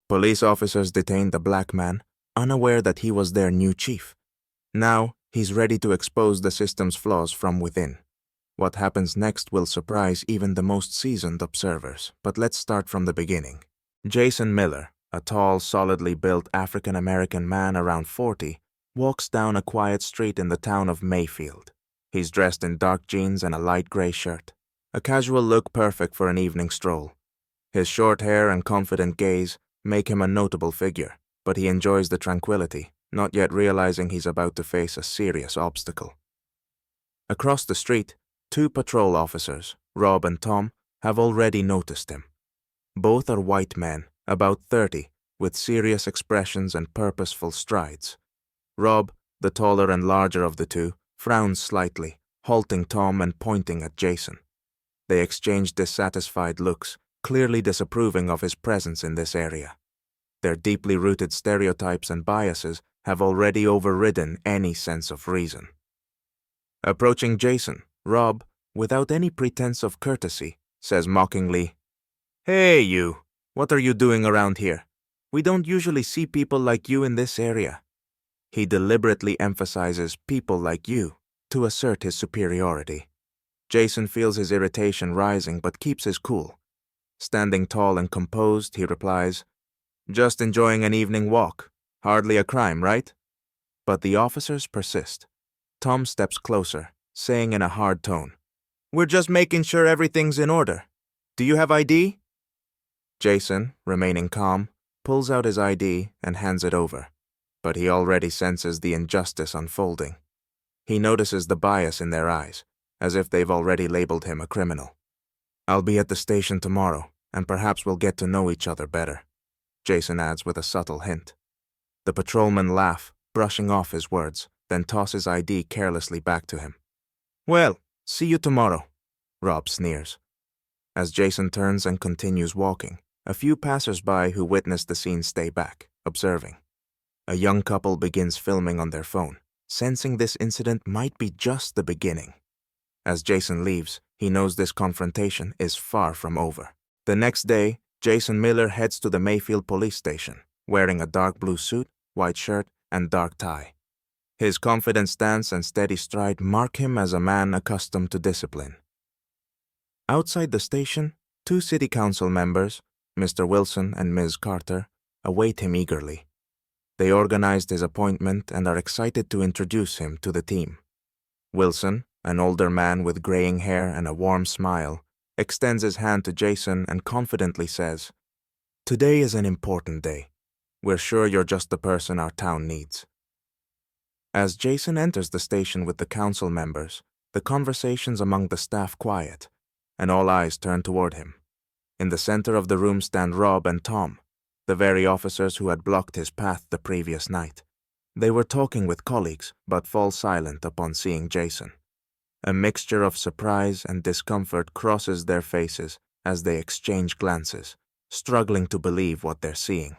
Police officers detained the black man, unaware that he was their new chief. Now, he's ready to expose the system's flaws from within. What happens next will surprise even the most seasoned observers, but let's start from the beginning. Jason Miller, a tall, solidly built African-American man around 40, walks down a quiet street in the town of Mayfield. He's dressed in dark jeans and a light gray shirt, a casual look perfect for an evening stroll. His short hair and confident gaze make him a notable figure, but he enjoys the tranquility, not yet realizing he's about to face a serious obstacle. Across the street, two patrol officers, Rob and Tom, have already noticed him. Both are white men, about 30, with serious expressions and purposeful strides. Rob, the taller and larger of the two, frowns slightly, halting Tom and pointing at Jason. They exchange dissatisfied looks, clearly disapproving of his presence in this area. Their deeply rooted stereotypes and biases have already overridden any sense of reason. Approaching Jason, Rob, without any pretense of courtesy, says mockingly, "Hey you, what are you doing around here? We don't usually see people like you in this area." He deliberately emphasizes people like you to assert his superiority. Jason feels his irritation rising but keeps his cool. Standing tall and composed, he replies, "Just enjoying an evening walk. Hardly a crime, right?" But the officers persist. Tom steps closer, saying in a hard tone, "We're just making sure everything's in order. Do you have ID?" Jason, remaining calm, pulls out his ID and hands it over, but he already senses the injustice unfolding. He notices the bias in their eyes, as if they've already labeled him a criminal. "I'll be at the station tomorrow, and perhaps we'll get to know each other better," Jason adds with a subtle hint. The patrolmen laugh, brushing off his words, then toss his ID carelessly back to him. "Well, see you tomorrow," Rob sneers. As Jason turns and continues walking, a few passers-by who witness the scene stay back, observing. A young couple begins filming on their phone, sensing this incident might be just the beginning. As Jason leaves, he knows this confrontation is far from over. The next day, Jason Miller heads to the Mayfield police station, wearing a dark blue suit, white shirt, and dark tie. His confident stance and steady stride mark him as a man accustomed to discipline. Outside the station, two city council members, Mr. Wilson and Ms. Carter, await him eagerly. They organized his appointment and are excited to introduce him to the team. Wilson, an older man with graying hair and a warm smile, extends his hand to Jason and confidently says, "Today is an important day. We're sure you're just the person our town needs." As Jason enters the station with the council members, the conversations among the staff quiet, and all eyes turn toward him. In the center of the room stand Rob and Tom, the very officers who had blocked his path the previous night. They were talking with colleagues, but fall silent upon seeing Jason. A mixture of surprise and discomfort crosses their faces as they exchange glances, struggling to believe what they're seeing.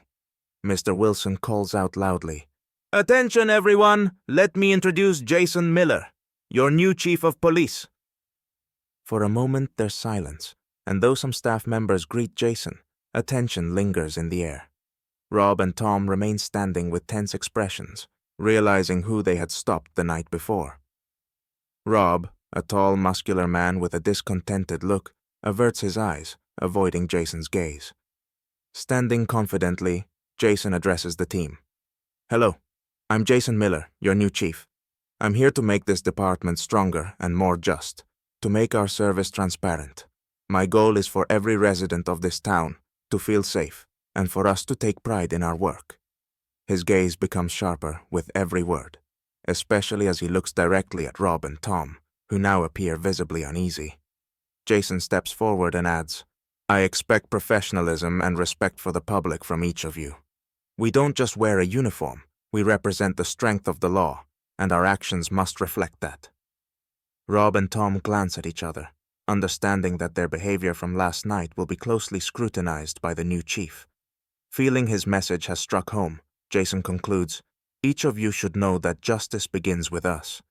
Mr. Wilson calls out loudly, "Attention everyone, let me introduce Jason Miller, your new chief of police." For a moment there's silence, and though some staff members greet Jason, attention lingers in the air. Rob and Tom remain standing with tense expressions, realizing who they had stopped the night before. Rob, a tall, muscular man with a discontented look, averts his eyes, avoiding Jason's gaze. Standing confidently, Jason addresses the team. "Hello, I'm Jason Miller, your new chief. I'm here to make this department stronger and more just, to make our service transparent. My goal is for every resident of this town to feel safe and for us to take pride in our work." His gaze becomes sharper with every word, especially as he looks directly at Rob and Tom, who now appear visibly uneasy. Jason steps forward and adds, "I expect professionalism and respect for the public from each of you. We don't just wear a uniform, we represent the strength of the law, and our actions must reflect that." Rob and Tom glance at each other, understanding that their behavior from last night will be closely scrutinized by the new chief. Feeling his message has struck home, Jason concludes, "Each of you should know that justice begins with us.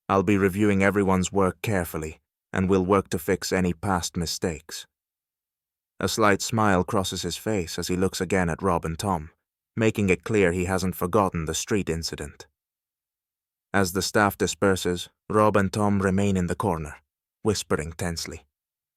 I'll be reviewing everyone's work carefully, and we'll work to fix any past mistakes." A slight smile crosses his face as he looks again at Rob and Tom, making it clear he hasn't forgotten the street incident. As the staff disperses, Rob and Tom remain in the corner, whispering tensely.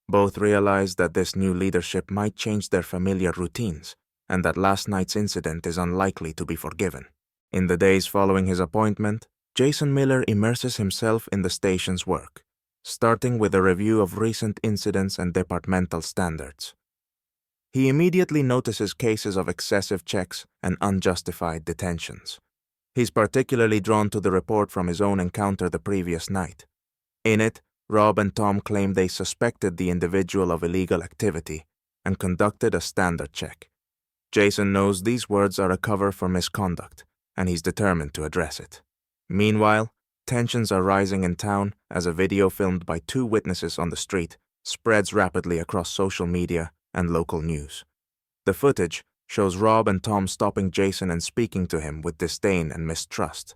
Both realize that this new leadership might change their familiar routines, and that last night's incident is unlikely to be forgiven. In the days following his appointment, Jason Miller immerses himself in the station's work, starting with a review of recent incidents and departmental standards. He immediately notices cases of excessive checks and unjustified detentions. He's particularly drawn to the report from his own encounter the previous night. In it, Rob and Tom claim they suspected the individual of illegal activity and conducted a standard check. Jason knows these words are a cover for misconduct, and he's determined to address it. Meanwhile, tensions are rising in town as a video filmed by 2 witnesses on the street spreads rapidly across social media and local news. The footage shows Rob and Tom stopping Jason and speaking to him with disdain and mistrust.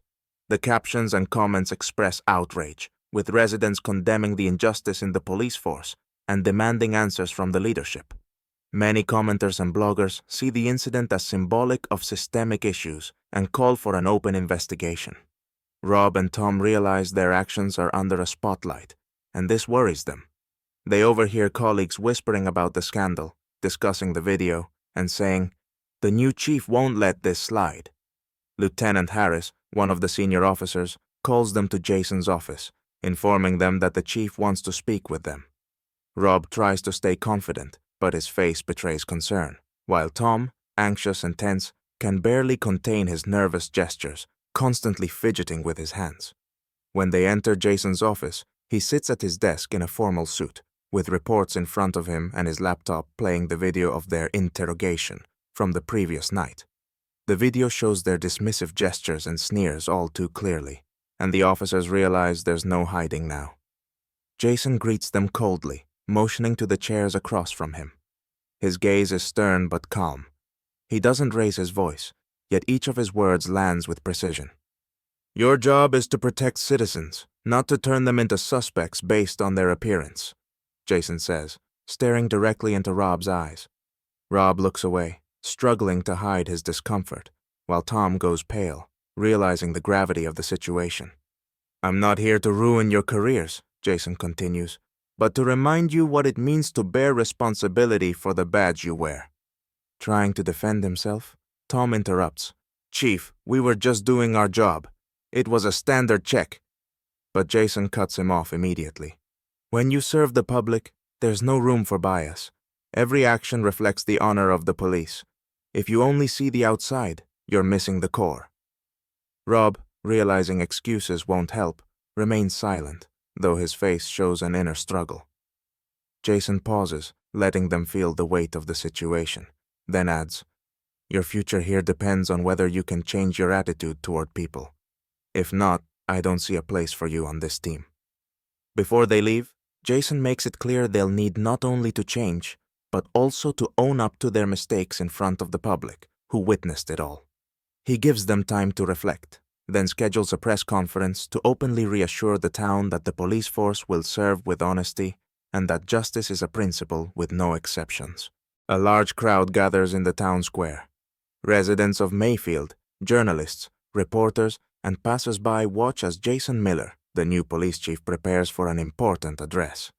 The captions and comments express outrage, with residents condemning the injustice in the police force and demanding answers from the leadership. Many commenters and bloggers see the incident as symbolic of systemic issues and call for an open investigation. Rob and Tom realize their actions are under a spotlight, and this worries them. They overhear colleagues whispering about the scandal, discussing the video, and saying, "The new chief won't let this slide." Lieutenant Harris, one of the senior officers, calls them to Jason's office, informing them that the chief wants to speak with them. Rob tries to stay confident, but his face betrays concern, while Tom, anxious and tense, can barely contain his nervous gestures, constantly fidgeting with his hands. When they enter Jason's office, he sits at his desk in a formal suit, with reports in front of him and his laptop playing the video of their interrogation from the previous night. The video shows their dismissive gestures and sneers all too clearly, and the officers realize there's no hiding now. Jason greets them coldly, motioning to the chairs across from him. His gaze is stern but calm. He doesn't raise his voice, yet each of his words lands with precision. "Your job is to protect citizens, not to turn them into suspects based on their appearance," Jason says, staring directly into Rob's eyes. Rob looks away, struggling to hide his discomfort, while Tom goes pale, realizing the gravity of the situation. "I'm not here to ruin your careers," Jason continues, "but to remind you what it means to bear responsibility for the badge you wear." Trying to defend himself, Tom interrupts. "Chief, we were just doing our job. It was a standard check." But Jason cuts him off immediately. "When you serve the public, there's no room for bias. Every action reflects the honor of the police. If you only see the outside, you're missing the core." Rob, realizing excuses won't help, remains silent, though his face shows an inner struggle. Jason pauses, letting them feel the weight of the situation, then adds, "Your future here depends on whether you can change your attitude toward people. If not, I don't see a place for you on this team." Before they leave, Jason makes it clear they'll need not only to change, but also to own up to their mistakes in front of the public, who witnessed it all. He gives them time to reflect, then schedules a press conference to openly reassure the town that the police force will serve with honesty and that justice is a principle with no exceptions. A large crowd gathers in the town square. Residents of Mayfield, journalists, reporters, and passers-by watch as Jason Miller, the new police chief, prepares for an important address.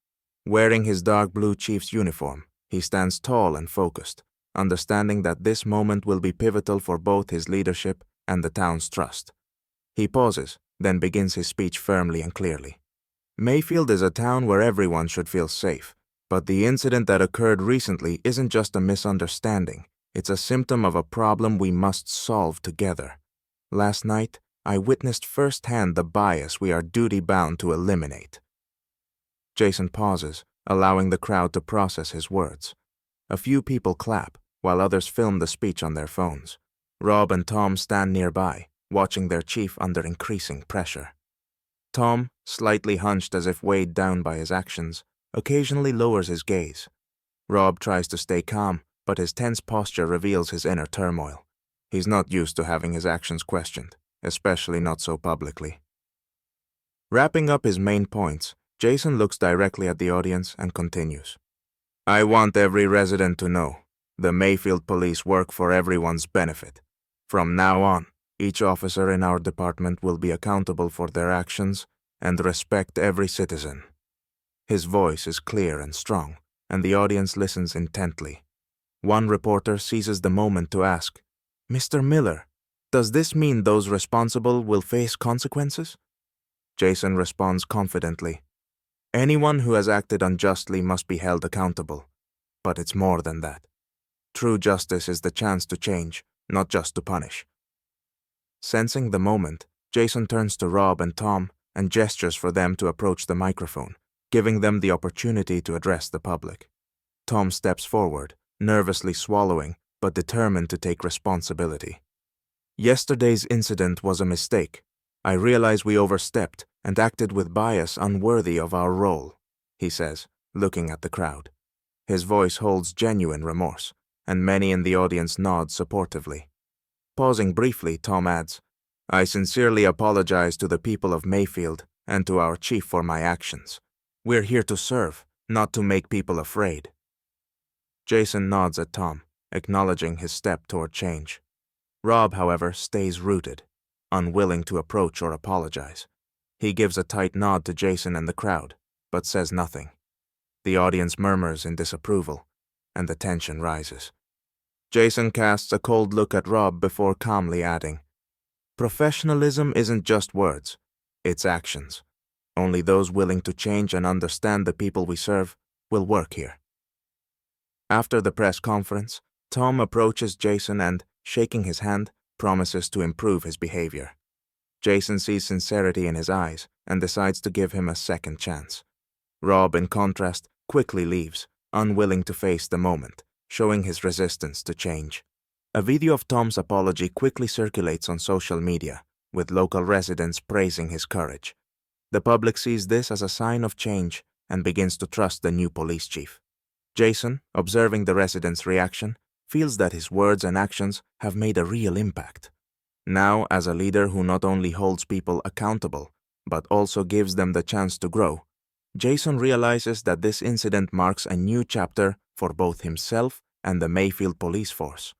Wearing his dark blue chief's uniform, he stands tall and focused, understanding that this moment will be pivotal for both his leadership and the town's trust. He pauses, then begins his speech firmly and clearly. "Mayfield is a town where everyone should feel safe, but the incident that occurred recently isn't just a misunderstanding. It's a symptom of a problem we must solve together. Last night, I witnessed firsthand the bias we are duty-bound to eliminate." Jason pauses, allowing the crowd to process his words. A few people clap, while others film the speech on their phones. Rob and Tom stand nearby, watching their chief under increasing pressure. Tom, slightly hunched as if weighed down by his actions, occasionally lowers his gaze. Rob tries to stay calm, but his tense posture reveals his inner turmoil. He's not used to having his actions questioned, especially not so publicly. Wrapping up his main points, Jason looks directly at the audience and continues. I want every resident to know the Mayfield police work for everyone's benefit. From now on, each officer in our department will be accountable for their actions and respect every citizen. His voice is clear and strong, and the audience listens intently. One reporter seizes the moment to ask, "Mr. Miller, does this mean those responsible will face consequences?" Jason responds confidently, "Anyone who has acted unjustly must be held accountable. But it's more than that. True justice is the chance to change, not just to punish." Sensing the moment, Jason turns to Rob and Tom and gestures for them to approach the microphone, giving them the opportunity to address the public. Tom steps forward, nervously swallowing, but determined to take responsibility. "Yesterday's incident was a mistake. I realize we overstepped and acted with bias unworthy of our role," he says, looking at the crowd. His voice holds genuine remorse, and many in the audience nod supportively. Pausing briefly, Tom adds, "I sincerely apologize to the people of Mayfield and to our chief for my actions. We're here to serve, not to make people afraid." Jason nods at Tom, acknowledging his step toward change. Rob, however, stays rooted, unwilling to approach or apologize. He gives a tight nod to Jason and the crowd, but says nothing. The audience murmurs in disapproval, and the tension rises. Jason casts a cold look at Rob before calmly adding, "Professionalism isn't just words, it's actions. Only those willing to change and understand the people we serve will work here." After the press conference, Tom approaches Jason and, shaking his hand, promises to improve his behavior. Jason sees sincerity in his eyes and decides to give him a second chance. Rob, in contrast, quickly leaves, unwilling to face the moment, showing his resistance to change. A video of Tom's apology quickly circulates on social media, with local residents praising his courage. The public sees this as a sign of change and begins to trust the new police chief. Jason, observing the residents' reaction, feels that his words and actions have made a real impact. Now, as a leader who not only holds people accountable, but also gives them the chance to grow, Jason realizes that this incident marks a new chapter for both himself and the Mayfield police force.